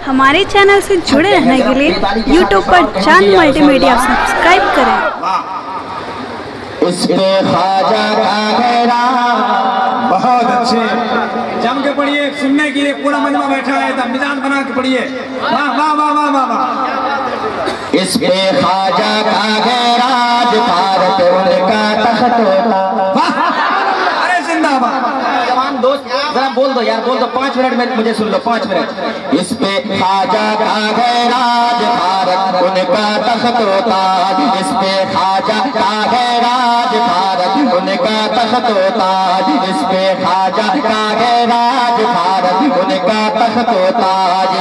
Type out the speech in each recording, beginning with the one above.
हमारे चैनल से जुड़े रहने के लिए YouTube पर चांद मल्टीमीडिया सब्सक्राइब करें। इस पे ख्वाजा का गहरा बहुत अच्छे जम के पढ़िए, सुनने के लिए पूरा मजमा बैठा है, तब मिजाज बना के पढ़िए। वाह वाह वाह वाह वाह वाह। इस पे ख्वाजा का गहरा भारत उनका तख्त होता। अरे जिंदाबाद। जवान दोस्त जरा बोल दो यार, बोल दो 5 मिनट में मुझे सुन लो 5 मिनट। इस पे ख्वाजा का गैराज भारत उनका तख्त होता। इस पे ख्वाजा का गैराज भारत उनका तख्त होता। इस पे ख्वाजा का गैराज भारत उनका तख्त होता।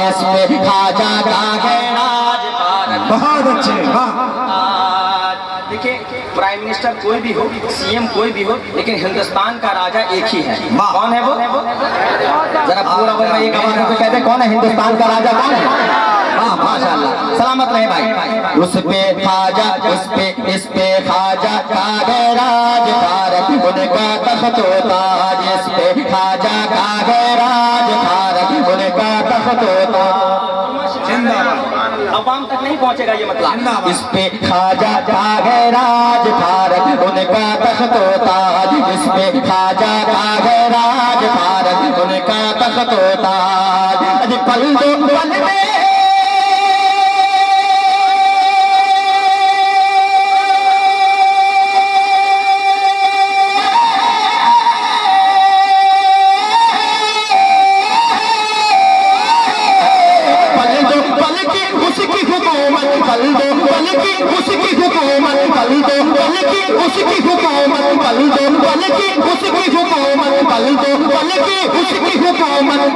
इस पे ख्वाजा का गैराज भारत। बहुत अच्छे। वाह। देखिए, प्राइम मिनिस्टर कोई भी हो, सीएम कोई भी हो, लेकिन हिंदुस्तान का राजा एक ही है। कौन है वो? जरा पूरा बोलना, एक आवाज में कहते कौन है हिंदुस्तान का राजा? कौन है? वाह माशाअल्लाह, सलामत रहे भाई। उस पे ख्वाजा, इस पे ख्वाजा का गैराज भारत उनका तख्त होता। इस पे ख्वाजा का गैराज भारत उनका तख्त होता। अवाम तक नहीं पहुंचेगा ये मतलब। इस पे ख्वाजा का गैराज भारत उनका तख्त होता। इस पे ख्वाजा का गैराज भारत उनका तख्त होता। पल दो पल में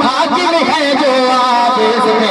हाकिम है जो आदेश में